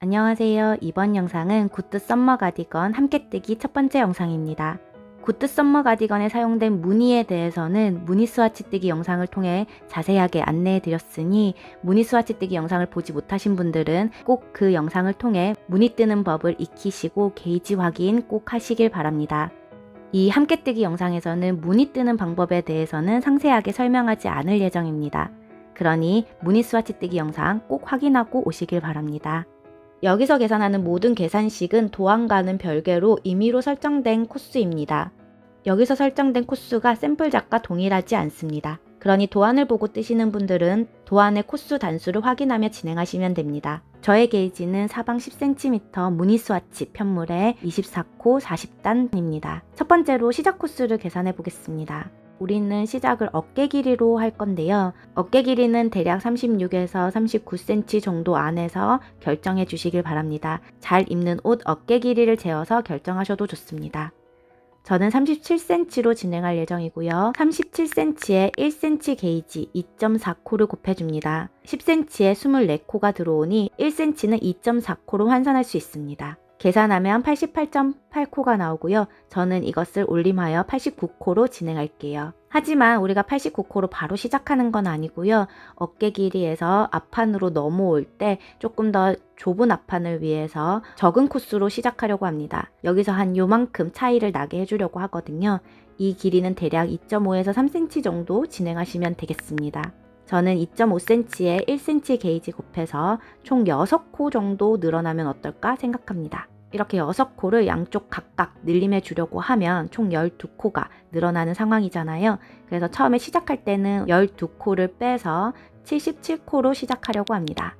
안녕하세요. 이번 영상은 굿드 썸머 가디건 함께뜨기 첫 번째 영상입니다. 굿드 썸머 가디건에 사용된 무늬에 대해서는 무늬 스와치 뜨기 영상을 통해 자세하게 안내해 드렸으니 무늬 스와치 뜨기 영상을 보지 못하신 분들은 꼭 그 영상을 통해 무늬 뜨는 법을 익히시고 게이지 확인 꼭 하시길 바랍니다. 이 함께뜨기 영상에서는 무늬 뜨는 방법에 대해서는 상세하게 설명하지 않을 예정입니다. 그러니 무늬 스와치 뜨기 영상 꼭 확인하고 오시길 바랍니다. 여기서 계산하는 모든 계산식은 도안과는 별개로 임의로 설정된 코스입니다. 여기서 설정된 코스가 샘플작과 동일하지 않습니다. 그러니 도안을 보고 뜨시는 분들은 도안의 코스 단수를 확인하며 진행하시면 됩니다. 저의 게이지는 사방 10cm 무늬 스와치 편물에 24코 40단입니다. 첫 번째로 시작 코스를 계산해 보겠습니다. 우리는 시작을 어깨 길이로 할 건데요. 어깨 길이는 대략 36에서 39cm 정도 안에서 결정해 주시길 바랍니다. 잘 입는 옷 어깨 길이를 재어서 결정하셔도 좋습니다. 저는 37cm로 진행할 예정이고요. 37cm에 1cm 게이지 2.4코를 곱해줍니다. 10cm에 24코가 들어오니 1cm는 2.4코로 환산할 수 있습니다. 계산하면 88.8코가 나오고요. 저는 이것을 올림하여 89코로 진행할게요. 하지만 우리가 89코로 바로 시작하는 건 아니고요. 어깨 길이에서 앞판으로 넘어올 때 조금 더 좁은 앞판을 위해서 적은 코스로 시작하려고 합니다. 여기서 한 요만큼 차이를 나게 해주려고 하거든요. 이 길이는 대략 2.5에서 3cm 정도 진행하시면 되겠습니다. 저는 2.5cm에 1cm 게이지 곱해서 총 6코 정도 늘어나면 어떨까 생각합니다. 이렇게 6코를 양쪽 각각 늘림해 주려고 하면 총 12코가 늘어나는 상황이잖아요. 그래서 처음에 시작할 때는 12코를 빼서 77코로 시작하려고 합니다.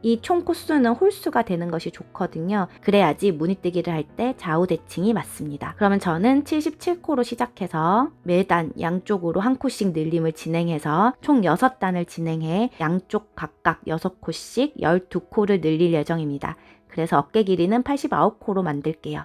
이 총 코스는 홀수가 되는 것이 좋거든요. 그래야지 무늬뜨기를 할 때 좌우 대칭이 맞습니다. 그러면 저는 77코로 시작해서 매단 양쪽으로 한 코씩 늘림을 진행해서 총 6단을 진행해 양쪽 각각 6코씩 12코를 늘릴 예정입니다. 그래서 어깨 길이는 89코로 만들게요.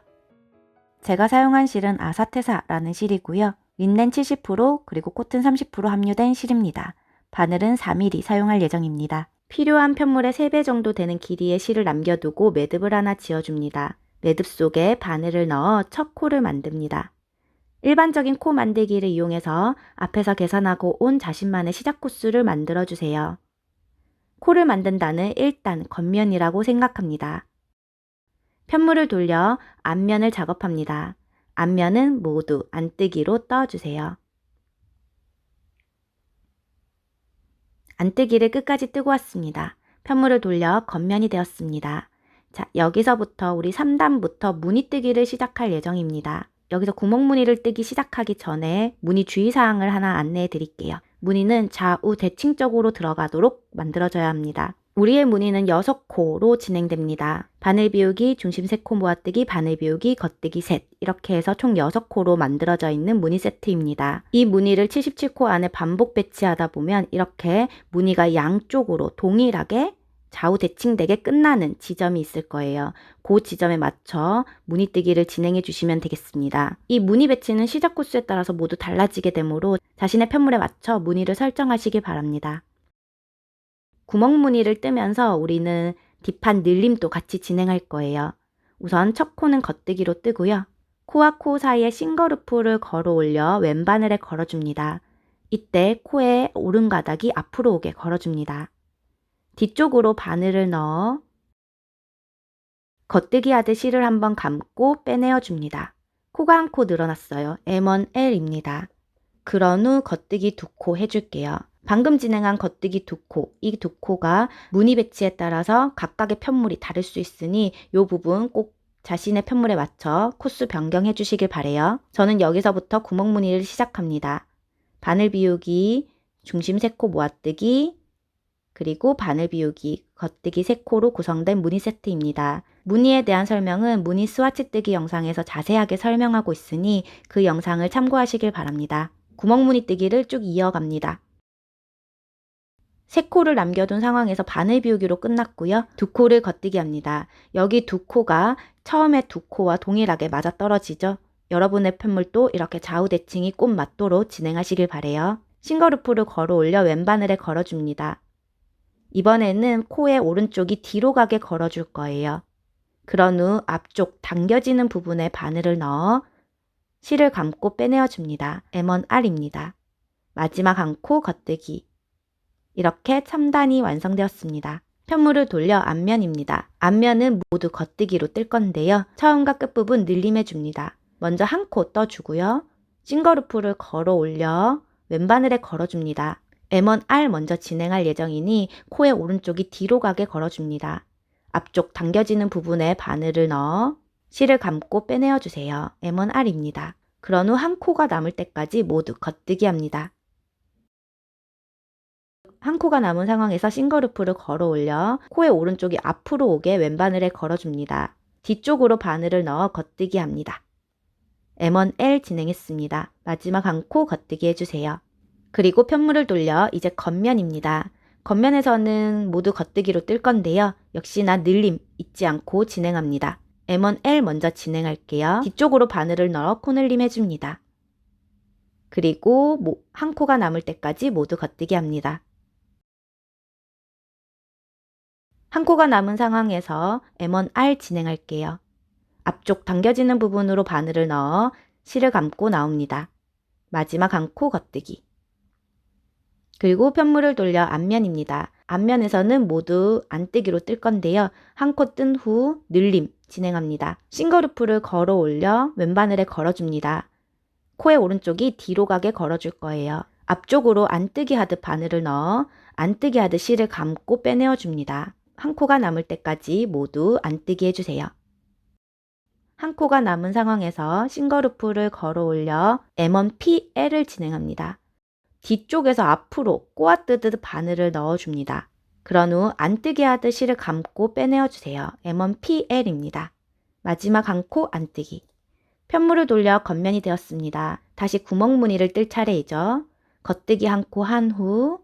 제가 사용한 실은 아사테사라는 실이고요. 린넨 70% 그리고 코튼 30% 함유된 실입니다. 바늘은 4mm 사용할 예정입니다. 필요한 편물의 3배 정도 되는 길이의 실을 남겨두고 매듭을 하나 지어줍니다. 매듭 속에 바늘을 넣어 첫 코를 만듭니다. 일반적인 코 만들기를 이용해서 앞에서 계산하고 온 자신만의 시작 코스를 만들어주세요. 코를 만든 단은 일단 겉면이라고 생각합니다. 편물을 돌려 앞면을 작업합니다. 앞면은 모두 안뜨기로 떠주세요. 안뜨기를 끝까지 뜨고 왔습니다. 편물을 돌려 겉면이 되었습니다. 자, 여기서부터 우리 3단부터 무늬뜨기를 시작할 예정입니다. 여기서 구멍무늬를 뜨기 시작하기 전에 무늬 주의사항을 하나 안내해 드릴게요. 무늬는 좌우 대칭적으로 들어가도록 만들어줘야 합니다. 우리의 무늬는 6코로 진행됩니다. 바늘 비우기, 중심 3코 모아뜨기, 바늘 비우기, 겉뜨기 셋 이렇게 해서 총 6코로 만들어져 있는 무늬 세트입니다. 이 무늬를 77코 안에 반복 배치하다 보면 이렇게 무늬가 양쪽으로 동일하게 좌우 대칭되게 끝나는 지점이 있을 거예요. 그 지점에 맞춰 무늬뜨기를 진행해 주시면 되겠습니다. 이 무늬 배치는 시작 코스에 따라서 모두 달라지게 되므로 자신의 편물에 맞춰 무늬를 설정하시기 바랍니다. 구멍 무늬를 뜨면서 우리는 뒷판 늘림도 같이 진행할 거예요. 우선 첫 코는 겉뜨기로 뜨고요. 코와 코 사이에 싱거루프를 걸어 올려 왼바늘에 걸어줍니다. 이때 코의 오른가닥이 앞으로 오게 걸어줍니다. 뒤쪽으로 바늘을 넣어 겉뜨기 하듯 실을 한번 감고 빼내어 줍니다. 코가 한 코 늘어났어요. M1L입니다. 그런 후 겉뜨기 2코 해줄게요. 방금 진행한 겉뜨기 2코, 이 2코가 무늬 배치에 따라서 각각의 편물이 다를 수 있으니 이 부분 꼭 자신의 편물에 맞춰 코스 변경해 주시길 바래요. 저는 여기서부터 구멍 무늬를 시작합니다. 바늘 비우기, 중심 3코 모아뜨기, 그리고 바늘 비우기, 겉뜨기 3코로 구성된 무늬 세트입니다. 무늬에 대한 설명은 무늬 스와치 뜨기 영상에서 자세하게 설명하고 있으니 그 영상을 참고하시길 바랍니다. 구멍 무늬 뜨기를 쭉 이어갑니다. 3코를 남겨둔 상황에서 바늘 비우기로 끝났고요. 2코를 겉뜨기 합니다. 여기 2코가 처음에 2코와 동일하게 맞아떨어지죠. 여러분의 편물도 이렇게 좌우 대칭이 꼭 맞도록 진행하시길 바래요. 싱거루프를 걸어 올려 왼바늘에 걸어줍니다. 이번에는 코의 오른쪽이 뒤로 가게 걸어줄 거예요. 그런 후 앞쪽 당겨지는 부분에 바늘을 넣어 실을 감고 빼내어줍니다. M1R입니다. 마지막 한 코 겉뜨기. 이렇게 3단이 완성되었습니다. 편물을 돌려 앞면입니다. 앞면은 모두 겉뜨기로 뜰 건데요. 처음과 끝부분 늘림해줍니다. 먼저 한 코 떠주고요. 싱거루프를 걸어 올려 왼바늘에 걸어줍니다. M1R 먼저 진행할 예정이니 코의 오른쪽이 뒤로 가게 걸어줍니다. 앞쪽 당겨지는 부분에 바늘을 넣어 실을 감고 빼내어주세요. M1R입니다. 그런 후 한 코가 남을 때까지 모두 겉뜨기 합니다. 한 코가 남은 상황에서 싱거루프를 걸어 올려 코의 오른쪽이 앞으로 오게 왼바늘에 걸어줍니다. 뒤쪽으로 바늘을 넣어 겉뜨기 합니다. M1L 진행했습니다. 마지막 한 코 겉뜨기 해주세요. 그리고 편물을 돌려 이제 겉면입니다. 겉면에서는 모두 겉뜨기로 뜰 건데요. 역시나 늘림 잊지 않고 진행합니다. M1L 먼저 진행할게요. 뒤쪽으로 바늘을 넣어 코늘림 해줍니다. 그리고 한 코가 남을 때까지 모두 겉뜨기 합니다. 한 코가 남은 상황에서 M1R 진행할게요. 앞쪽 당겨지는 부분으로 바늘을 넣어 실을 감고 나옵니다. 마지막 한 코 겉뜨기. 그리고 편물을 돌려 앞면입니다. 앞면에서는 모두 안뜨기로 뜰 건데요. 한 코 뜬 후 늘림 진행합니다. 싱거루프를 걸어 올려 왼바늘에 걸어줍니다. 코의 오른쪽이 뒤로 가게 걸어줄 거예요. 앞쪽으로 안뜨기 하듯 바늘을 넣어 안뜨기 하듯 실을 감고 빼내어줍니다. 한 코가 남을 때까지 모두 안뜨기 해주세요. 한 코가 남은 상황에서 싱거루프를 걸어 올려 M1PL을 진행합니다. 뒤쪽에서 앞으로 꼬아뜨듯 바늘을 넣어줍니다. 그런 후 안뜨기 하듯 실을 감고 빼내어주세요. M1PL입니다. 마지막 한 코 안뜨기. 편물을 돌려 겉면이 되었습니다. 다시 구멍무늬를 뜰 차례이죠. 겉뜨기 한 코 한 후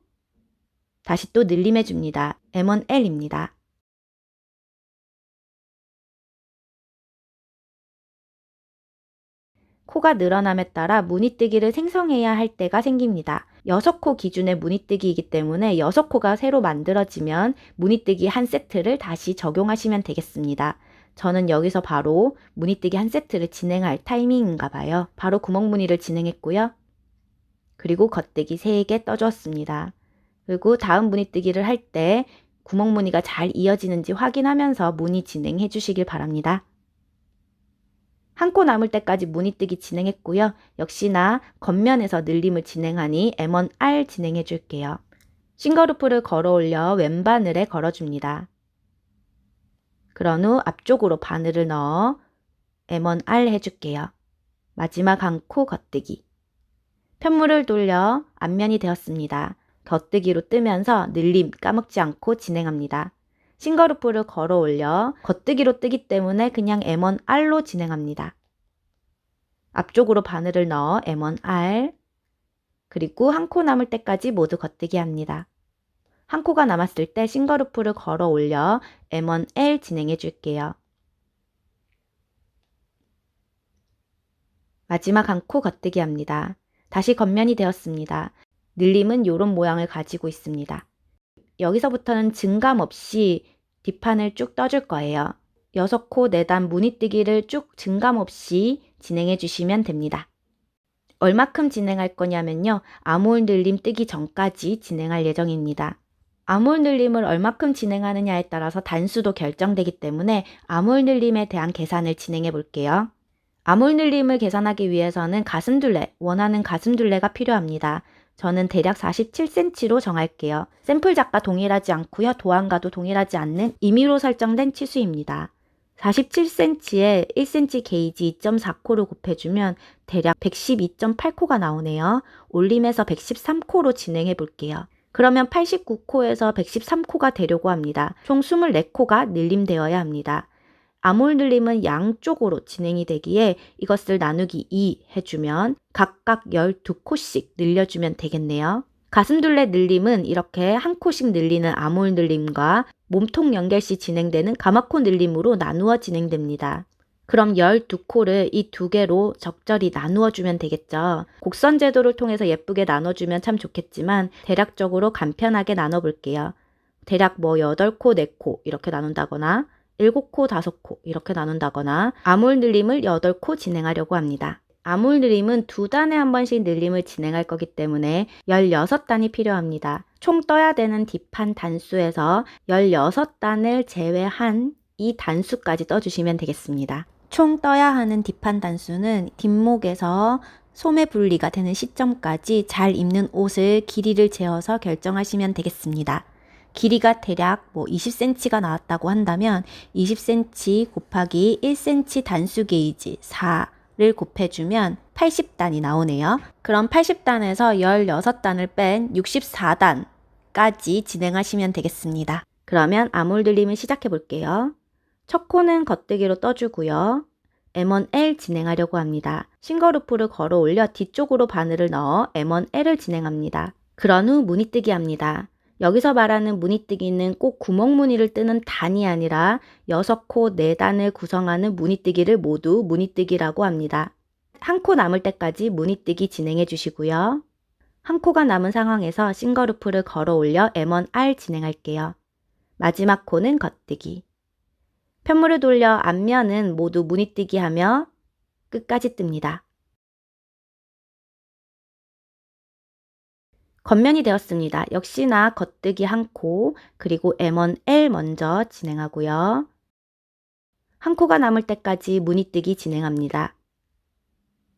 다시 또 늘림해줍니다. M1L입니다. 코가 늘어남에 따라 무늬뜨기를 생성해야 할 때가 생깁니다. 6코 기준의 무늬뜨기이기 때문에 6코가 새로 만들어지면 무늬뜨기 한 세트를 다시 적용하시면 되겠습니다. 저는 여기서 바로 무늬뜨기 한 세트를 진행할 타이밍인가 봐요. 바로 구멍무늬를 진행했고요. 그리고 겉뜨기 3개 떠주었습니다. 그리고 다음 무늬뜨기를 할 때 구멍무늬가 잘 이어지는지 확인하면서 무늬 진행해 주시길 바랍니다. 한 코 남을 때까지 무늬뜨기 진행했고요. 역시나 겉면에서 늘림을 진행하니 M1R 진행해 줄게요. 싱거루프를 걸어 올려 왼바늘에 걸어줍니다. 그런 후 앞쪽으로 바늘을 넣어 M1R 해줄게요. 마지막 한 코 겉뜨기. 편물을 돌려 앞면이 되었습니다. 겉뜨기로 뜨면서 늘림 까먹지 않고 진행합니다. 싱거루프를 걸어 올려 겉뜨기로 뜨기 때문에 그냥 M1R로 진행합니다. 앞쪽으로 바늘을 넣어 M1R 그리고 한 코 남을 때까지 모두 겉뜨기 합니다. 한 코가 남았을 때 싱거루프를 걸어 올려 M1L 진행해 줄게요. 마지막 한 코 겉뜨기 합니다. 다시 겉면이 되었습니다. 늘림은 이런 모양을 가지고 있습니다. 여기서부터는 증감 없이 뒷판을 쭉 떠줄 거예요. 6코 4단 무늬뜨기를 쭉 증감 없이 진행해 주시면 됩니다. 얼마큼 진행할 거냐면요. 아몰 늘림 뜨기 전까지 진행할 예정입니다. 아몰 늘림을 얼마큼 진행하느냐에 따라서 단수도 결정되기 때문에 아몰 늘림에 대한 계산을 진행해 볼게요. 아몰 늘림을 계산하기 위해서는 가슴둘레, 원하는 가슴둘레가 필요합니다. 저는 대략 47cm로 정할게요. 샘플 작과 동일하지 않고요. 도안과도 동일하지 않는 임의로 설정된 치수입니다. 47cm에 1cm 게이지 2.4코를 곱해주면 대략 112.8코가 나오네요. 올림에서 113코로 진행해 볼게요. 그러면 89코에서 113코가 되려고 합니다. 총 24코가 늘림되어야 합니다. 아몰 늘림은 양쪽으로 진행이 되기에 이것을 나누기 2 해주면 각각 12코씩 늘려주면 되겠네요. 가슴둘레 늘림은 이렇게 한 코씩 늘리는 아몰 늘림과 몸통 연결 시 진행되는 가마코 늘림으로 나누어 진행됩니다. 그럼 12코를 이 두 개로 적절히 나누어 주면 되겠죠. 곡선 제도를 통해서 예쁘게 나눠주면 참 좋겠지만 대략적으로 간편하게 나눠 볼게요. 대략 뭐 8코, 4코 이렇게 나눈다거나 7코, 5코 이렇게 나눈다거나 아몰 늘림을 8코 진행하려고 합니다. 아몰 늘림은 2단에 한 번씩 늘림을 진행할 거기 때문에 16단이 필요합니다. 총 떠야 되는 뒷판 단수에서 16단을 제외한 이 단수까지 떠주시면 되겠습니다. 총 떠야 하는 뒷판 단수는 뒷목에서 소매 분리가 되는 시점까지 잘 입는 옷을 길이를 재어서 결정하시면 되겠습니다. 길이가 대략 뭐 20cm가 나왔다고 한다면 20cm 곱하기 1cm 단수 게이지 4를 곱해주면 80단이 나오네요. 그럼 80단에서 16단을 뺀 64단까지 진행하시면 되겠습니다. 그러면 아몰 늘림을 시작해 볼게요. 첫 코는 겉뜨기로 떠주고요. M1L 진행하려고 합니다. 싱글루프를 걸어 올려 뒤쪽으로 바늘을 넣어 M1L을 진행합니다. 그런 후 무늬뜨기 합니다. 여기서 말하는 무늬뜨기는 꼭 구멍 무늬를 뜨는 단이 아니라 6코 4단을 구성하는 무늬뜨기를 모두 무늬뜨기라고 합니다. 한 코 남을 때까지 무늬뜨기 진행해 주시고요. 한 코가 남은 상황에서 싱글루프를 걸어 올려 M1R 진행할게요. 마지막 코는 겉뜨기. 편물을 돌려 앞면은 모두 무늬뜨기 하며 끝까지 뜹니다. 겉면이 되었습니다. 역시나 겉뜨기 한 코, 그리고 M1L 먼저 진행하고요. 한 코가 남을 때까지 무늬뜨기 진행합니다.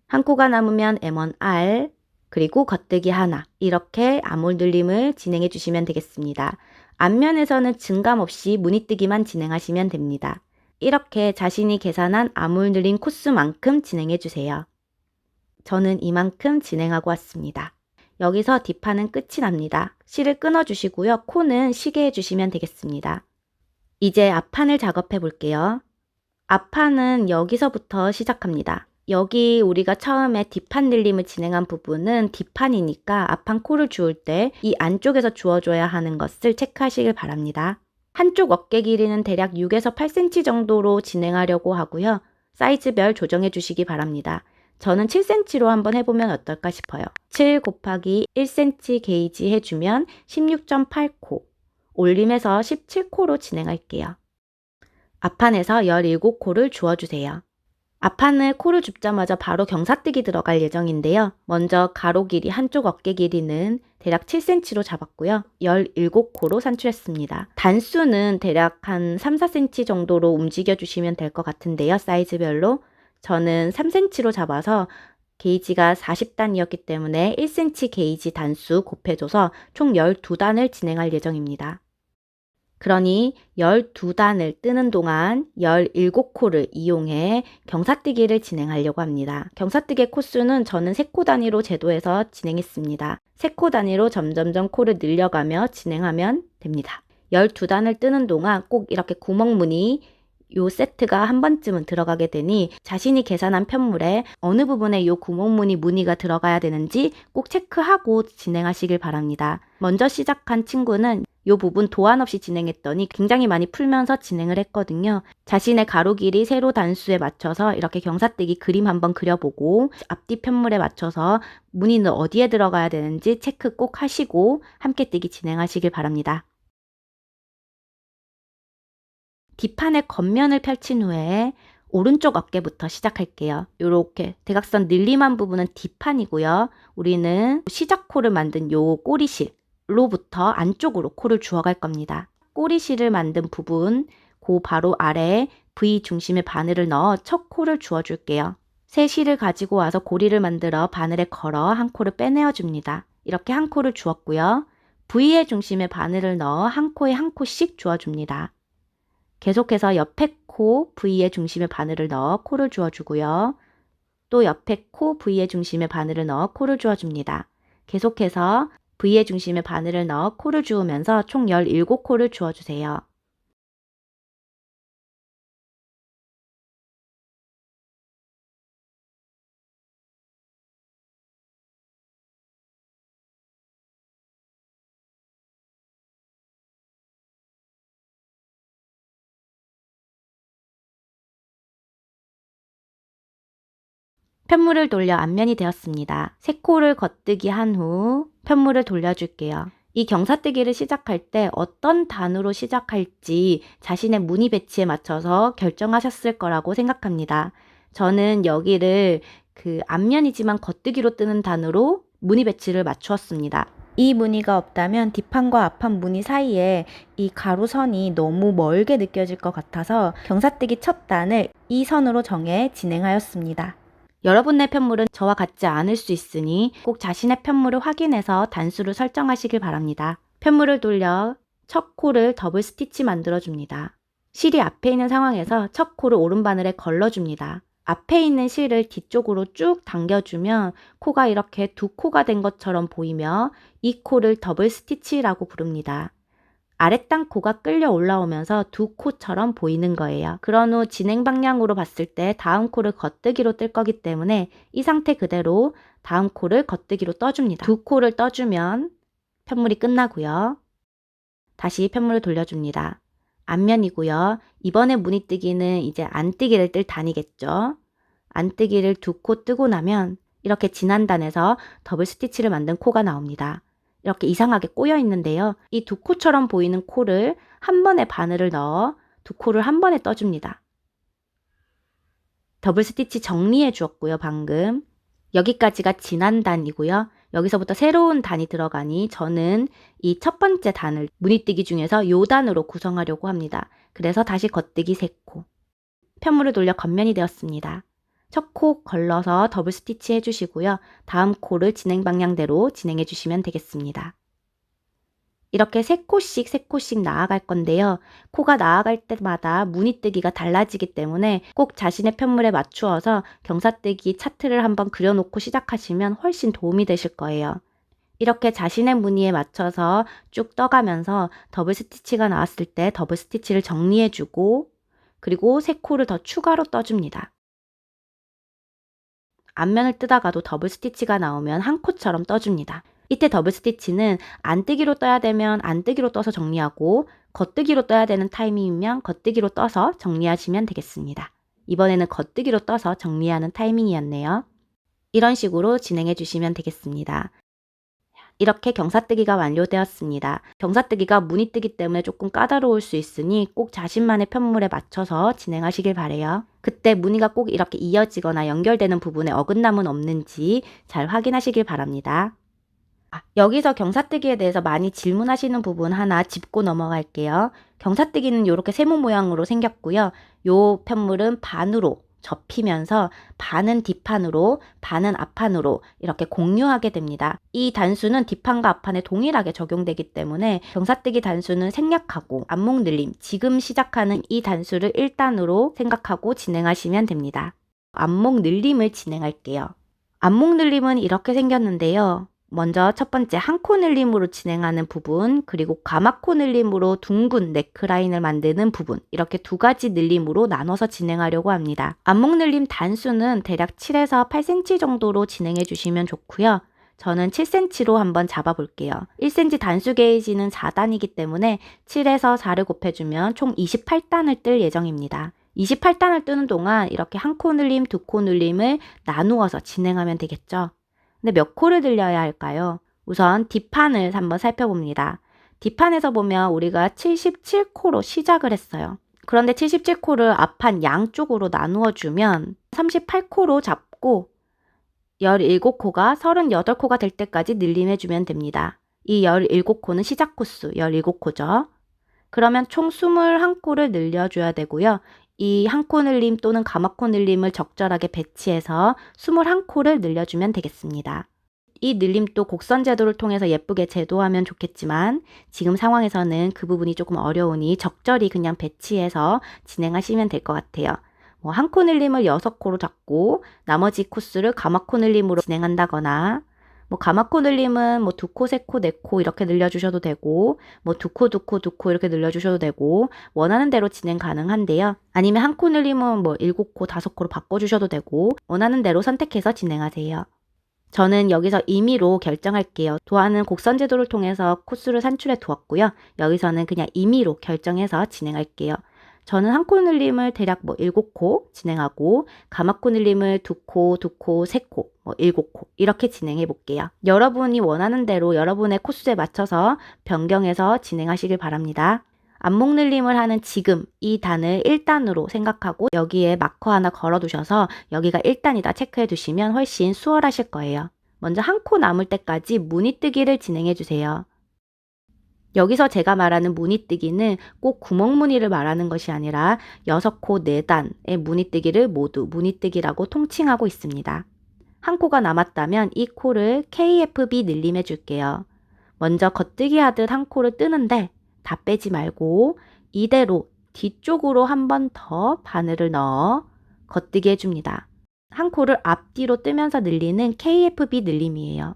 한 코가 남으면 M1R, 그리고 겉뜨기 하나, 이렇게 아몰 늘림을 진행해 주시면 되겠습니다. 앞면에서는 증감 없이 무늬뜨기만 진행하시면 됩니다. 이렇게 자신이 계산한 아몰 늘림 코스만큼 진행해 주세요. 저는 이만큼 진행하고 왔습니다. 여기서 뒷판은 끝이 납니다. 실을 끊어 주시고요. 코는 쉬게 해주시면 되겠습니다. 이제 앞판을 작업해 볼게요. 앞판은 여기서부터 시작합니다. 여기 우리가 처음에 뒷판 늘림을 진행한 부분은 뒷판이니까 앞판 코를 주울 때 이 안쪽에서 주어줘야 하는 것을 체크하시길 바랍니다. 한쪽 어깨 길이는 대략 6에서 8cm 정도로 진행하려고 하고요. 사이즈별 조정해 주시기 바랍니다. 저는 7cm로 한번 해보면 어떨까 싶어요. 7 곱하기 1cm 게이지 해주면 16.8코, 올림해서 17코로 진행할게요. 앞판에서 17코를 주어주세요. 앞판을 코를 줍자마자 바로 경사뜨기 들어갈 예정인데요. 먼저 가로 길이 한쪽 어깨 길이는 대략 7cm로 잡았고요. 17코로 산출했습니다. 단수는 대략 한 3, 4cm 정도로 움직여 주시면 될 것 같은데요. 사이즈별로. 저는 3cm로 잡아서 게이지가 40단이었기 때문에 1cm 게이지 단수 곱해줘서 총 12단을 진행할 예정입니다. 그러니 12단을 뜨는 동안 17코를 이용해 경사뜨기를 진행하려고 합니다. 경사뜨기 코수는 저는 3코 단위로 제도해서 진행했습니다. 3코 단위로 점점점 코를 늘려가며 진행하면 됩니다. 12단을 뜨는 동안 꼭 이렇게 구멍무늬 요 세트가 한 번쯤은 들어가게 되니 자신이 계산한 편물에 어느 부분에 요 구멍무늬 무늬가 들어가야 되는지 꼭 체크하고 진행하시길 바랍니다. 먼저 시작한 친구는 요 부분 도안 없이 진행했더니 굉장히 많이 풀면서 진행을 했거든요. 자신의 가로 길이 세로 단수에 맞춰서 이렇게 경사뜨기 그림 한번 그려보고 앞뒤 편물에 맞춰서 무늬는 어디에 들어가야 되는지 체크 꼭 하시고 함께 뜨기 진행하시길 바랍니다. 뒷판의 겉면을 펼친 후에 오른쪽 어깨부터 시작할게요. 이렇게 대각선 늘림한 부분은 뒷판이고요. 우리는 시작코를 만든 요 꼬리실로부터 안쪽으로 코를 주워갈 겁니다. 꼬리실을 만든 부분, 그 바로 아래에 V 중심의 바늘을 넣어 첫 코를 주워줄게요. 새 실을 가지고 와서 고리를 만들어 바늘에 걸어 한 코를 빼내어 줍니다. 이렇게 한 코를 주었고요. V의 중심에 바늘을 넣어 한 코에 한 코씩 주어줍니다. 계속해서 옆에 코 V의 중심에 바늘을 넣어 코를 주어주고요. 또 옆에 코 V의 중심에 바늘을 넣어 코를 주어줍니다. 계속해서 V의 중심에 바늘을 넣어 코를 주우면서 총 17코를 주어주세요. 편물을 돌려 앞면이 되었습니다. 3코를 겉뜨기 한 후 편물을 돌려줄게요. 이 경사뜨기를 시작할 때 어떤 단으로 시작할지 자신의 무늬 배치에 맞춰서 결정하셨을 거라고 생각합니다. 저는 여기를 앞면이지만 겉뜨기로 뜨는 단으로 무늬 배치를 맞추었습니다. 이 무늬가 없다면 뒷판과 앞판 무늬 사이에 이 가로선이 너무 멀게 느껴질 것 같아서 경사뜨기 첫 단을 이 선으로 정해 진행하였습니다. 여러분의 편물은 저와 같지 않을 수 있으니 꼭 자신의 편물을 확인해서 단수를 설정하시길 바랍니다. 편물을 돌려 첫 코를 더블 스티치 만들어줍니다. 실이 앞에 있는 상황에서 첫 코를 오른바늘에 걸러줍니다. 앞에 있는 실을 뒤쪽으로 쭉 당겨주면 코가 이렇게 두 코가 된 것처럼 보이며 이 코를 더블 스티치라고 부릅니다. 아랫단 코가 끌려 올라오면서 두 코처럼 보이는 거예요. 그런 후 진행 방향으로 봤을 때 다음 코를 겉뜨기로 뜰 거기 때문에 이 상태 그대로 다음 코를 겉뜨기로 떠줍니다. 두 코를 떠주면 편물이 끝나고요. 다시 편물을 돌려줍니다. 앞면이고요. 이번에 무늬뜨기는 이제 안뜨기를 뜰 단이겠죠. 안뜨기를 두 코 뜨고 나면 이렇게 진한 단에서 더블 스티치를 만든 코가 나옵니다. 이렇게 이상하게 꼬여 있는데요. 이 두 코처럼 보이는 코를 한 번에 바늘을 넣어 두 코를 한 번에 떠줍니다. 더블 스티치 정리해 주었고요. 방금 여기까지가 진한 단이고요. 여기서부터 새로운 단이 들어가니 저는 이 첫 번째 단을 무늬뜨기 중에서 요 단으로 구성하려고 합니다. 그래서 다시 겉뜨기 3코. 편물을 돌려 겉면이 되었습니다. 첫 코 걸러서 더블 스티치 해주시고요. 다음 코를 진행 방향대로 진행해 주시면 되겠습니다. 이렇게 3코씩 나아갈 건데요. 코가 나아갈 때마다 무늬뜨기가 달라지기 때문에 꼭 자신의 편물에 맞추어서 경사뜨기 차트를 한번 그려놓고 시작하시면 훨씬 도움이 되실 거예요. 이렇게 자신의 무늬에 맞춰서 쭉 떠가면서 더블 스티치가 나왔을 때 더블 스티치를 정리해주고 그리고 3코를 더 추가로 떠줍니다. 앞면을 뜨다가도 더블 스티치가 나오면 한 코처럼 떠줍니다. 이때 더블 스티치는 안뜨기로 떠야 되면 안뜨기로 떠서 정리하고 겉뜨기로 떠야 되는 타이밍이면 겉뜨기로 떠서 정리하시면 되겠습니다. 이번에는 겉뜨기로 떠서 정리하는 타이밍이었네요. 이런 식으로 진행해 주시면 되겠습니다. 이렇게 경사뜨기가 완료되었습니다. 경사뜨기가 무늬뜨기 때문에 조금 까다로울 수 있으니 꼭 자신만의 편물에 맞춰서 진행하시길 바래요. 그때 무늬가 꼭 이렇게 이어지거나 연결되는 부분에 어긋남은 없는지 잘 확인하시길 바랍니다. 여기서 경사뜨기에 대해서 많이 질문하시는 부분 하나 짚고 넘어갈게요. 경사뜨기는 이렇게 세모 모양으로 생겼고요. 요 편물은 반으로 접히면서 반은 뒷판으로 반은 앞판으로 이렇게 공유하게 됩니다. 이 단수는 뒷판과 앞판에 동일하게 적용되기 때문에 경사뜨기 단수는 생략하고 안목 늘림, 지금 시작하는 이 단수를 1단으로 생각하고 진행하시면 됩니다. 안목 늘림을 진행할게요. 안목 늘림은 이렇게 생겼는데요. 먼저 첫 번째 한 코 늘림으로 진행하는 부분, 그리고 가마코 늘림으로 둥근 네크라인을 만드는 부분, 이렇게 두 가지 늘림으로 나눠서 진행하려고 합니다. 안목 늘림 단수는 대략 7에서 8cm 정도로 진행해 주시면 좋고요. 저는 7cm로 한번 잡아볼게요. 1cm 단수 게이지는 4단이기 때문에 7에서 4를 곱해주면 총 28단을 뜰 예정입니다. 28단을 뜨는 동안 이렇게 한 코 늘림, 두 코 늘림을 나누어서 진행하면 되겠죠. 근데 몇 코를 늘려야 할까요? 우선 뒷판을 한번 살펴봅니다. 뒷판에서 보면 우리가 77코로 시작을 했어요. 그런데 77코를 앞판 양쪽으로 나누어 주면 38코로 잡고 17코가 38코가 될 때까지 늘림해주면 됩니다. 이 17코는 시작 코수 17코죠. 그러면 총 21코를 늘려줘야 되고요. 이 한 코 늘림 또는 가마코 늘림을 적절하게 배치해서 21코를 늘려주면 되겠습니다. 이 늘림도 곡선 제도를 통해서 예쁘게 제도하면 좋겠지만 지금 상황에서는 그 부분이 조금 어려우니 적절히 그냥 배치해서 진행하시면 될 것 같아요. 한 코 늘림을 6코로 잡고 나머지 코스를 가마코 늘림으로 진행한다거나 가마코 늘림은 두 코, 세 코, 네 코 이렇게 늘려주셔도 되고 두 코, 두 코, 두 코 이렇게 늘려주셔도 되고 원하는 대로 진행 가능한데요. 아니면 한 코 늘림은 7코, 5코로 바꿔주셔도 되고 원하는 대로 선택해서 진행하세요. 저는 여기서 임의로 결정할게요. 도안은 곡선 제도를 통해서 코스를 산출해 두었고요. 여기서는 그냥 임의로 결정해서 진행할게요. 저는 한 코 늘림을 대략 7코 진행하고 가마코 늘림을 2코, 2코, 3코 7코 이렇게 진행해 볼게요. 여러분이 원하는 대로 여러분의 코수에 맞춰서 변경해서 진행하시길 바랍니다. 안목 늘림을 하는 지금 이 단을 1단으로 생각하고 여기에 마커 하나 걸어 두셔서 여기가 1단이다 체크해 두시면 훨씬 수월하실 거예요. 먼저 한 코 남을 때까지 무늬뜨기를 진행해 주세요. 여기서 제가 말하는 무늬뜨기는 꼭 구멍무늬를 말하는 것이 아니라 6코 4단의 무늬뜨기를 모두 무늬뜨기라고 통칭하고 있습니다. 한 코가 남았다면 이 코를 KFB 늘림해 줄게요. 먼저 겉뜨기 하듯 한 코를 뜨는데 다 빼지 말고 이대로 뒤쪽으로 한 번 더 바늘을 넣어 겉뜨기 해줍니다. 한 코를 앞뒤로 뜨면서 늘리는 KFB 늘림이에요.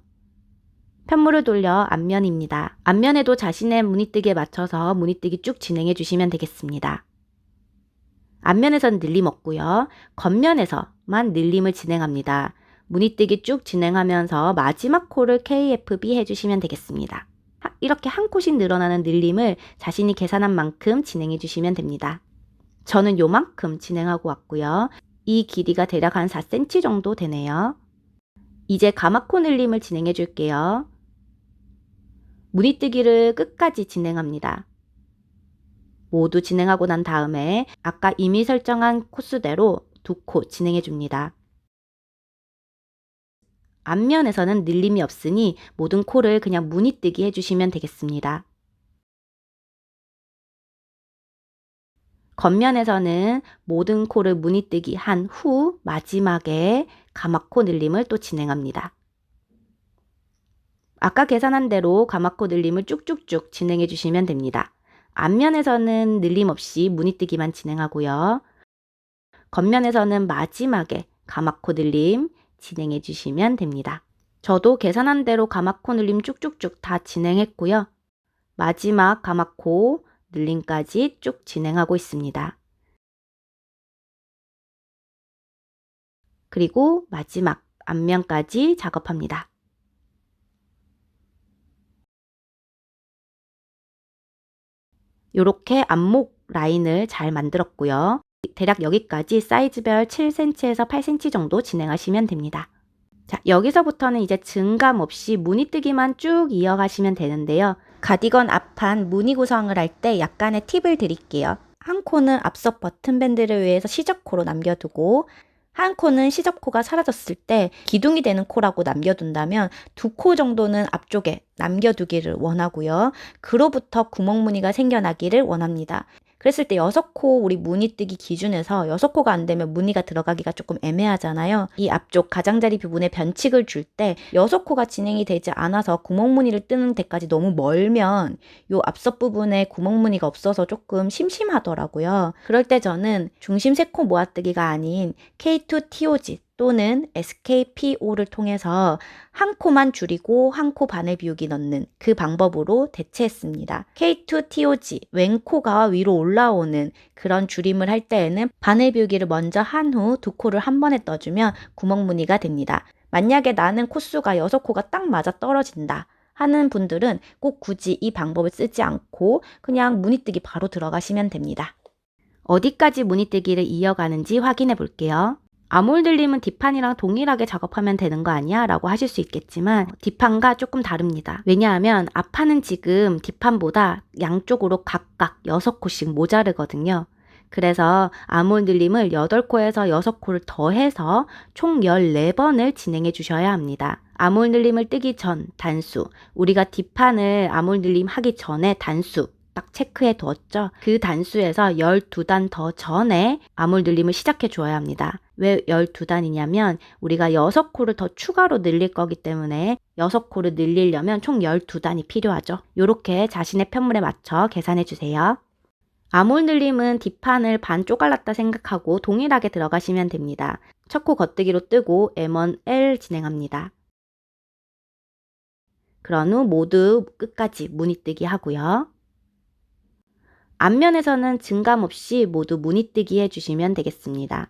편물을 돌려 앞면입니다. 앞면에도 자신의 무늬뜨기에 맞춰서 무늬뜨기 쭉 진행해 주시면 되겠습니다. 앞면에서는 늘림 없고요. 겉면에서만 늘림을 진행합니다. 무늬뜨기 쭉 진행하면서 마지막 코를 KFB 해주시면 되겠습니다. 이렇게 한 코씩 늘어나는 늘림을 자신이 계산한 만큼 진행해 주시면 됩니다. 저는 요만큼 진행하고 왔고요. 이 길이가 대략 한 4cm 정도 되네요. 이제 가마코 늘림을 진행해 줄게요. 무늬뜨기를 끝까지 진행합니다. 모두 진행하고 난 다음에 아까 이미 설정한 코수대로 2코 진행해 줍니다. 앞면에서는 늘림이 없으니 모든 코를 그냥 무늬뜨기 해주시면 되겠습니다. 겉면에서는 모든 코를 무늬뜨기 한 후 마지막에 가마코 늘림을 또 진행합니다. 아까 계산한 대로 가마코 늘림을 쭉쭉쭉 진행해 주시면 됩니다. 앞면에서는 늘림 없이 무늬뜨기만 진행하고요. 겉면에서는 마지막에 가마코 늘림 진행해 주시면 됩니다. 저도 계산한 대로 가마코 늘림 쭉쭉쭉 다 진행했고요. 마지막 가마코 늘림까지 쭉 진행하고 있습니다. 그리고 마지막 앞면까지 작업합니다. 이렇게 앞목 라인을 잘 만들었고요. 대략 여기까지 사이즈별 7cm에서 8cm 정도 진행하시면 됩니다. 자, 여기서부터는 이제 증감 없이 무늬뜨기만 쭉 이어가시면 되는데요. 가디건 앞판 무늬 구성을 할 때 약간의 팁을 드릴게요. 한 코는 앞서 버튼밴드를 위해서 시접코로 남겨두고 한 코는 시접코가 사라졌을 때 기둥이 되는 코라고 남겨둔다면 2코 정도는 앞쪽에 남겨두기를 원하고요. 그로부터 구멍무늬가 생겨나기를 원합니다. 그랬을 때 6코 우리 무늬뜨기 기준에서 6코가 안 되면 무늬가 들어가기가 조금 애매하잖아요. 이 앞쪽 가장자리 부분에 변칙을 줄 때 6코가 진행이 되지 않아서 구멍무늬를 뜨는 데까지 너무 멀면 요 앞서 부분에 구멍무늬가 없어서 조금 심심하더라고요. 그럴 때 저는 중심 3코 모아뜨기가 아닌 K2TOG 또는 SKPO를 통해서 한 코만 줄이고 한 코 바늘 비우기 넣는 그 방법으로 대체했습니다. K2TOG 왼코가 위로 올라오는 그런 줄임을 할 때에는 바늘 비우기를 먼저 한 후 2코를 한 번에 떠주면 구멍무늬가 됩니다. 만약에 나는 코수가 6코가 딱 맞아 떨어진다 하는 분들은 꼭 굳이 이 방법을 쓰지 않고 그냥 무늬뜨기 바로 들어가시면 됩니다. 어디까지 무늬뜨기를 이어가는지 확인해 볼게요. 아몰 늘림은 뒷판이랑 동일하게 작업하면 되는 거 아니야? 라고 하실 수 있겠지만 뒷판과 조금 다릅니다. 왜냐하면 앞판은 지금 뒷판보다 양쪽으로 각각 6코씩 모자르거든요. 그래서 아몰 늘림을 8코에서 6코를 더해서 총 14번을 진행해 주셔야 합니다. 아몰 늘림을 뜨기 전 단수, 우리가 뒷판을 아몰 늘림 하기 전에 단수 딱 체크해 두었죠. 그 단수에서 12단 더 전에 아몰 늘림을 시작해 주어야 합니다. 왜 12단이냐면 우리가 6코를 더 추가로 늘릴 거기 때문에 6코를 늘리려면 총 12단이 필요하죠. 이렇게 자신의 편물에 맞춰 계산해 주세요. 아몰 늘림은 뒷판을 반 쪼갈랐다 생각하고 동일하게 들어가시면 됩니다. 첫 코 겉뜨기로 뜨고 M1L 진행합니다. 그런 후 모두 끝까지 무늬뜨기 하고요. 앞면에서는 증감 없이 모두 무늬뜨기 해주시면 되겠습니다.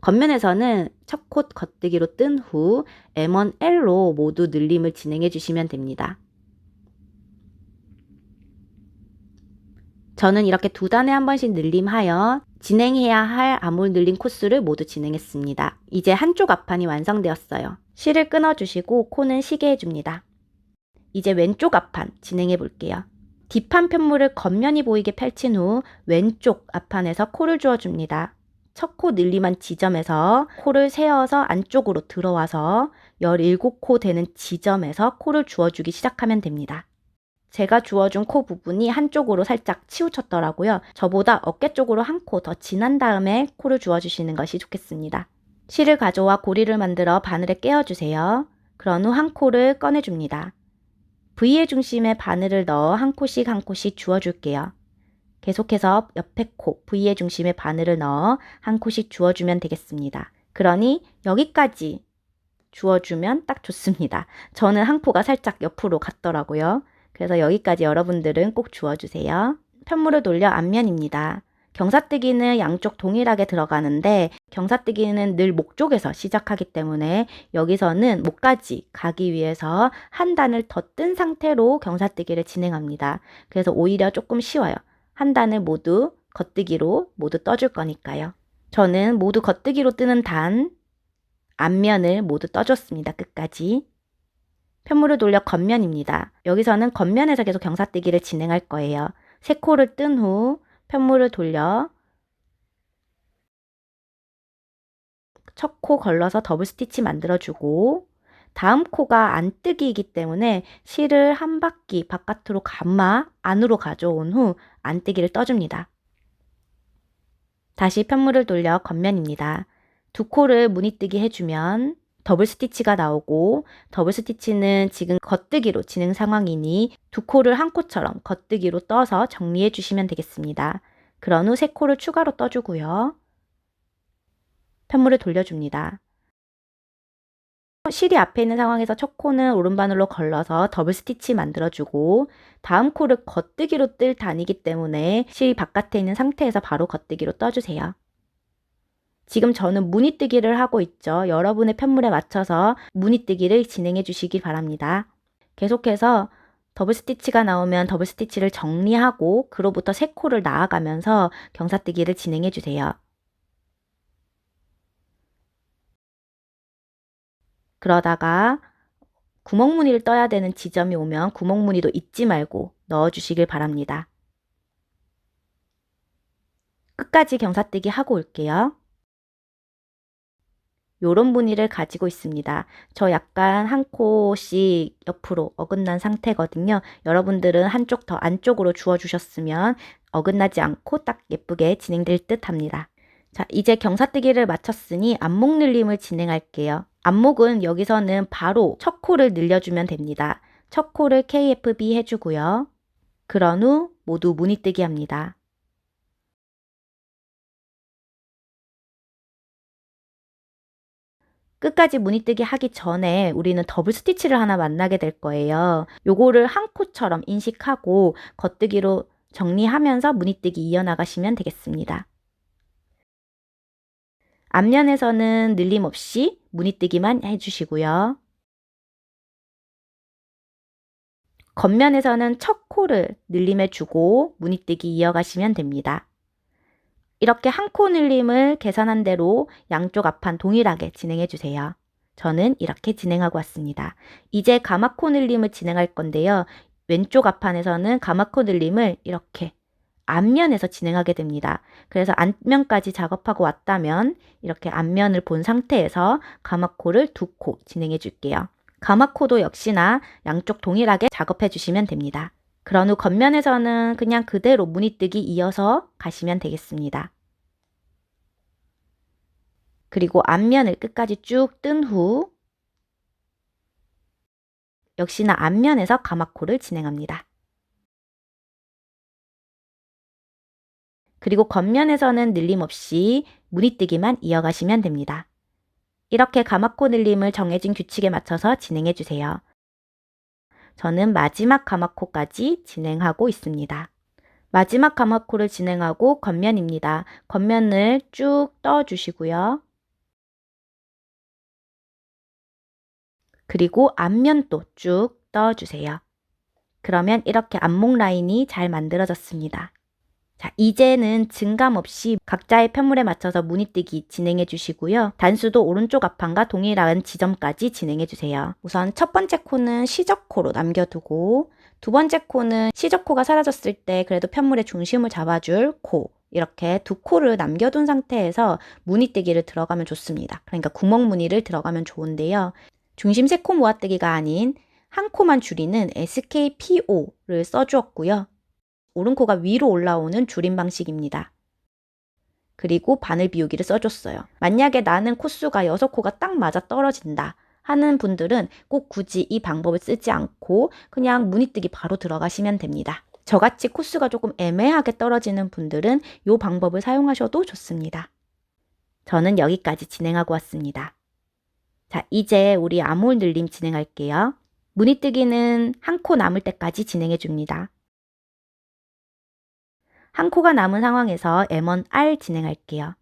겉면에서는 첫 코 겉뜨기로 뜬 후 M1L로 모두 늘림을 진행해 주시면 됩니다. 저는 이렇게 2단에 한 번씩 늘림하여 진행해야 할 아몰 늘림 코스를 모두 진행했습니다. 이제 한쪽 앞판이 완성되었어요. 실을 끊어주시고 코는 쉬게 해줍니다. 이제 왼쪽 앞판 진행해 볼게요. 뒷판 편물을 겉면이 보이게 펼친 후 왼쪽 앞판에서 코를 주어줍니다. 첫 코 늘림한 지점에서 코를 세어서 안쪽으로 들어와서 17코 되는 지점에서 코를 주어주기 시작하면 됩니다. 제가 주어준 코 부분이 한쪽으로 살짝 치우쳤더라고요. 저보다 어깨 쪽으로 한 코 더 진한 다음에 코를 주어주시는 것이 좋겠습니다. 실을 가져와 고리를 만들어 바늘에 끼워주세요. 그런 후 한 코를 꺼내줍니다. V의 중심에 바늘을 넣어 한 코씩 한 코씩 주어줄게요. 계속해서 옆에 코 V의 중심에 바늘을 넣어 한 코씩 주어주면 되겠습니다. 그러니 여기까지 주어주면 딱 좋습니다. 저는 한 코가 살짝 옆으로 갔더라고요. 그래서 여기까지 여러분들은 꼭 주어주세요. 편물을 돌려 앞면입니다. 경사뜨기는 양쪽 동일하게 들어가는데 경사뜨기는 늘 목 쪽에서 시작하기 때문에 여기서는 목까지 가기 위해서 한 단을 더 뜬 상태로 경사뜨기를 진행합니다. 그래서 오히려 조금 쉬워요. 한 단을 모두 겉뜨기로 모두 떠줄 거니까요. 저는 모두 겉뜨기로 뜨는 단 앞면을 모두 떠줬습니다. 끝까지. 편물을 돌려 겉면입니다. 여기서는 겉면에서 계속 경사뜨기를 진행할 거예요. 3코를 뜬 후 편물을 돌려 첫 코 걸러서 더블 스티치 만들어주고 다음 코가 안뜨기이기 때문에 실을 한 바퀴 바깥으로 감아 안으로 가져온 후 안뜨기를 떠줍니다. 다시 편물을 돌려 겉면입니다. 2코를 무늬뜨기 해주면 더블 스티치가 나오고 더블 스티치는 지금 겉뜨기로 진행 상황이니 2코를 한 코처럼 겉뜨기로 떠서 정리해 주시면 되겠습니다. 그런 후 3코를 추가로 떠주고요. 편물을 돌려줍니다. 실이 앞에 있는 상황에서 첫 코는 오른바늘로 걸러서 더블 스티치 만들어주고 다음 코를 겉뜨기로 뜰 단이기 때문에 실이 바깥에 있는 상태에서 바로 겉뜨기로 떠주세요. 지금 저는 무늬뜨기를 하고 있죠. 여러분의 편물에 맞춰서 무늬뜨기를 진행해 주시기 바랍니다. 계속해서 더블 스티치가 나오면 더블 스티치를 정리하고 그로부터 3코를 나아가면서 경사뜨기를 진행해 주세요. 그러다가 구멍무늬를 떠야 되는 지점이 오면 구멍무늬도 잊지 말고 넣어주시길 바랍니다. 끝까지 경사뜨기 하고 올게요. 요런 무늬를 가지고 있습니다. 저 약간 한 코씩 옆으로 어긋난 상태거든요. 여러분들은 한쪽 더 안쪽으로 주어주셨으면 어긋나지 않고 딱 예쁘게 진행될 듯 합니다. 자, 이제 경사뜨기를 마쳤으니 안목 늘림을 진행할게요. 안목은 여기서는 바로 첫 코를 늘려주면 됩니다. 첫 코를 KFB 해주고요. 그런 후 모두 무늬뜨기 합니다. 끝까지 무늬뜨기 하기 전에 우리는 더블 스티치를 하나 만나게 될 거예요. 요거를 한 코처럼 인식하고 겉뜨기로 정리하면서 무늬뜨기 이어나가시면 되겠습니다. 앞면에서는 늘림 없이 무늬뜨기만 해주시고요. 겉면에서는 첫 코를 늘림해주고 무늬뜨기 이어가시면 됩니다. 이렇게 한 코 늘림을 계산한 대로 양쪽 앞판 동일하게 진행해 주세요. 저는 이렇게 진행하고 왔습니다. 이제 가마코 늘림을 진행할 건데요. 왼쪽 앞판에서는 가마코 늘림을 이렇게 앞면에서 진행하게 됩니다. 그래서 앞면까지 작업하고 왔다면 이렇게 앞면을 본 상태에서 가마코를 2코 진행해 줄게요. 가마코도 역시나 양쪽 동일하게 작업해 주시면 됩니다. 그런 후 겉면에서는 그냥 그대로 무늬뜨기 이어서 가시면 되겠습니다. 그리고 앞면을 끝까지 쭉 뜬 후 역시나 앞면에서 가마코를 진행합니다. 그리고 겉면에서는 늘림 없이 무늬뜨기만 이어가시면 됩니다. 이렇게 가마코 늘림을 정해진 규칙에 맞춰서 진행해 주세요. 저는 마지막 가마코까지 진행하고 있습니다. 마지막 가마코를 진행하고 겉면입니다. 겉면을 쭉 떠주시고요. 그리고 앞면도 쭉 떠주세요. 그러면 이렇게 안목 라인이 잘 만들어졌습니다. 자, 이제는 증감 없이 각자의 편물에 맞춰서 무늬뜨기 진행해 주시고요. 단수도 오른쪽 앞판과 동일한 지점까지 진행해 주세요. 우선 첫 번째 코는 시접코로 남겨두고 두 번째 코는 시접코가 사라졌을 때 그래도 편물의 중심을 잡아줄 코, 이렇게 두 코를 남겨둔 상태에서 무늬뜨기를 들어가면 좋습니다. 그러니까 구멍 무늬를 들어가면 좋은데요. 중심 3코 모아뜨기가 아닌 한 코만 줄이는 SKPO를 써주었고요. 오른코가 위로 올라오는 줄임 방식입니다. 그리고 바늘 비우기를 써줬어요. 만약에 나는 코수가 6코가 딱 맞아 떨어진다 하는 분들은 꼭 굳이 이 방법을 쓰지 않고 그냥 무늬뜨기 바로 들어가시면 됩니다. 저같이 코수가 조금 애매하게 떨어지는 분들은 이 방법을 사용하셔도 좋습니다. 저는 여기까지 진행하고 왔습니다. 자, 이제 우리 암홀 늘림 진행할게요. 무늬뜨기는 한 코 남을 때까지 진행해 줍니다. 한 코가 남은 상황에서 M1R 진행할게요.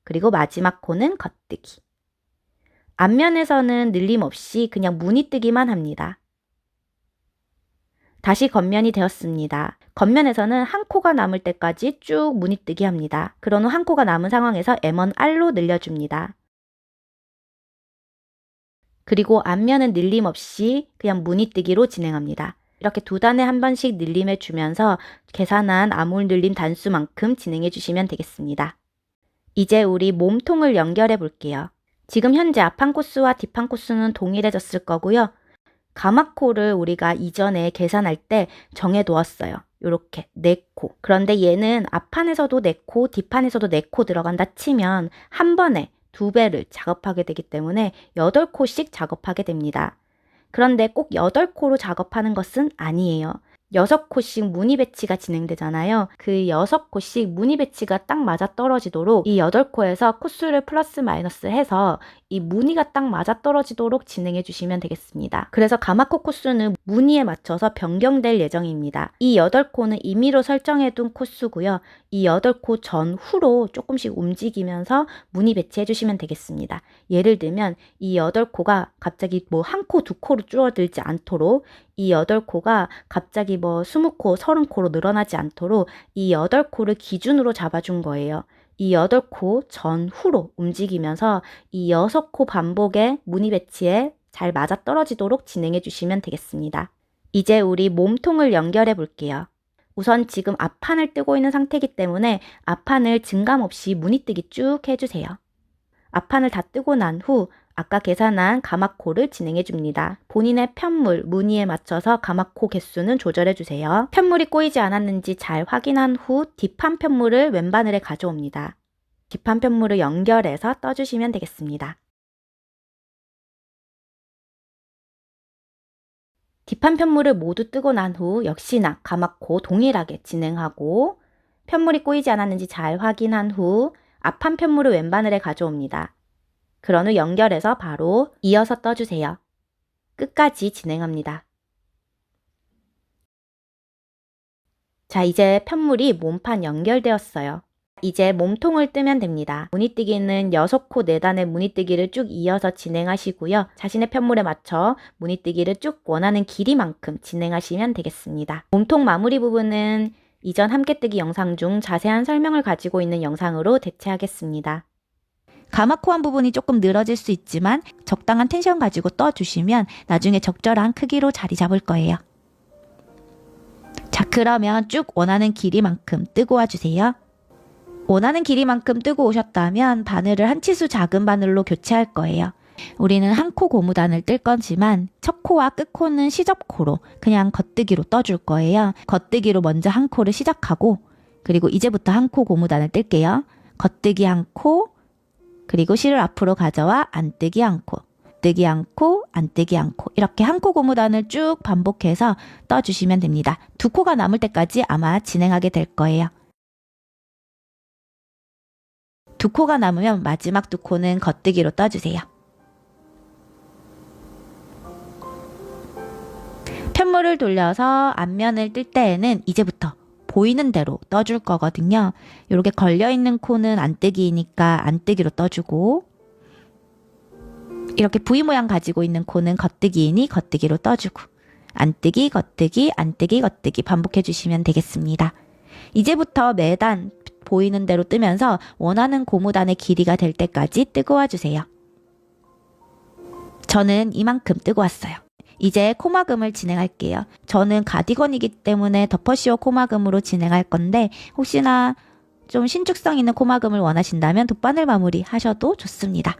그리고 마지막 코는 겉뜨기. 앞면에서는 늘림 없이 그냥 무늬뜨기만 합니다. 다시 겉면이 되었습니다. 겉면에서는 한 코가 남을 때까지 쭉 무늬뜨기 합니다. 그런 후 한 코가 남은 상황에서 M1R로 늘려줍니다. 그리고 앞면은 늘림 없이 그냥 무늬뜨기로 진행합니다. 이렇게 두 단에 한 번씩 늘림해 주면서 계산한 암홀 늘림 단수만큼 진행해 주시면 되겠습니다. 이제 우리 몸통을 연결해 볼게요. 지금 현재 앞판 코수와 뒷판 코수는 동일해졌을 거고요. 가마코를 우리가 이전에 계산할 때 정해두었어요. 이렇게 4코. 그런데 얘는 앞판에서도 4코, 뒷판에서도 4코 들어간다 치면 한 번에 2배를 작업하게 되기 때문에 8코씩 작업하게 됩니다. 그런데 꼭 8코로 작업하는 것은 아니에요. 6코씩 무늬 배치가 진행되잖아요. 그 6코씩 무늬 배치가 딱 맞아 떨어지도록 이 8코에서 코수를 플러스 마이너스 해서 이 무늬가 딱 맞아 떨어지도록 진행해 주시면 되겠습니다. 그래서 가마코 코수는 무늬에 맞춰서 변경될 예정입니다. 이 8코는 임의로 설정해 둔 코수고요. 이 8코 전후로 조금씩 움직이면서 무늬 배치해 주시면 되겠습니다. 예를 들면 이 8코가 갑자기 뭐 1코, 2코로 줄어들지 않도록 이 8코가 갑자기 뭐 20코, 30코로 늘어나지 않도록 이 8코를 기준으로 잡아준 거예요. 이 8코 전후로 움직이면서 이 6코 반복의 무늬 배치에 잘 맞아떨어지도록 진행해 주시면 되겠습니다. 이제 우리 몸통을 연결해 볼게요. 우선 지금 앞판을 뜨고 있는 상태이기 때문에 앞판을 증감 없이 무늬뜨기 쭉 해주세요. 앞판을 다 뜨고 난 후 아까 계산한 가마코를 진행해 줍니다. 본인의 편물, 무늬에 맞춰서 가마코 개수는 조절해 주세요. 편물이 꼬이지 않았는지 잘 확인한 후 뒷판 편물을 왼바늘에 가져옵니다. 뒷판 편물을 연결해서 떠주시면 되겠습니다. 뒷판 편물을 모두 뜨고 난 후 역시나 가마코 동일하게 진행하고 편물이 꼬이지 않았는지 잘 확인한 후 앞판 편물을 왼바늘에 가져옵니다. 그런 후 연결해서 바로 이어서 떠주세요. 끝까지 진행합니다. 자, 이제 편물이 몸판 연결되었어요. 이제 몸통을 뜨면 됩니다. 무늬뜨기는 6코 4단의 무늬뜨기를 쭉 이어서 진행하시고요. 자신의 편물에 맞춰 무늬뜨기를 쭉 원하는 길이만큼 진행하시면 되겠습니다. 몸통 마무리 부분은 이전 함께뜨기 영상 중 자세한 설명을 가지고 있는 영상으로 대체하겠습니다. 가마코 한 부분이 조금 늘어질 수 있지만 적당한 텐션 가지고 떠주시면 나중에 적절한 크기로 자리 잡을 거예요. 자, 그러면 쭉 원하는 길이만큼 뜨고 와주세요. 원하는 길이만큼 뜨고 오셨다면 바늘을 한 치수 작은 바늘로 교체할 거예요. 우리는 한 코 고무단을 뜰 거지만 첫 코와 끝 코는 시접코로 그냥 겉뜨기로 떠줄 거예요. 겉뜨기로 먼저 한 코를 시작하고 그리고 이제부터 한 코 고무단을 뜰게요. 겉뜨기 한 코, 그리고 실을 앞으로 가져와 안뜨기 한 코, 뜨기 한 코, 안뜨기 한 코, 이렇게 한 코 고무단을 쭉 반복해서 떠주시면 됩니다. 2코가 남을 때까지 아마 진행하게 될 거예요. 2코가 남으면 마지막 2코는 겉뜨기로 떠주세요. 편물을 돌려서 앞면을 뜰 때에는 이제부터 보이는 대로 떠줄 거거든요. 이렇게 걸려있는 코는 안뜨기니까 안뜨기로 떠주고 이렇게 V 모양 가지고 있는 코는 겉뜨기이니 겉뜨기로 떠주고 안뜨기, 겉뜨기, 안뜨기, 겉뜨기 반복해 주시면 되겠습니다. 이제부터 매단 보이는 대로 뜨면서 원하는 고무단의 길이가 될 때까지 뜨고 와주세요. 저는 이만큼 뜨고 왔어요. 이제 코막음을 진행할게요. 저는 가디건이기 때문에 덮어씌워 코막음으로 진행할 건데 혹시나 좀 신축성 있는 코막음을 원하신다면 돗바늘 마무리 하셔도 좋습니다.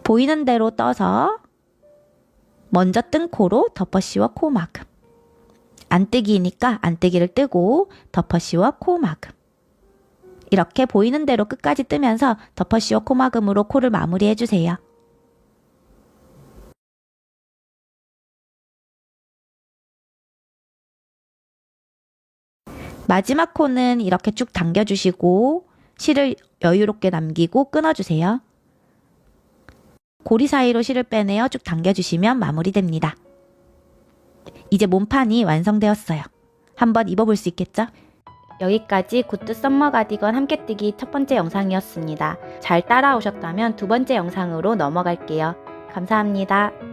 보이는 대로 떠서 먼저 뜬 코로 덮어씌워 코막음. 안뜨기니까 안뜨기를 뜨고 덮어씌워 코막음. 이렇게 보이는 대로 끝까지 뜨면서 덮어씌워 코막음으로 코를 마무리해 주세요. 마지막 코는 이렇게 쭉 당겨주시고 실을 여유롭게 남기고 끊어주세요. 고리 사이로 실을 빼내어 쭉 당겨주시면 마무리됩니다. 이제 몸판이 완성되었어요. 한번 입어볼 수 있겠죠? 여기까지 굿드 썸머 가디건 함께뜨기 첫 번째 영상이었습니다. 잘 따라오셨다면 두 번째 영상으로 넘어갈게요. 감사합니다.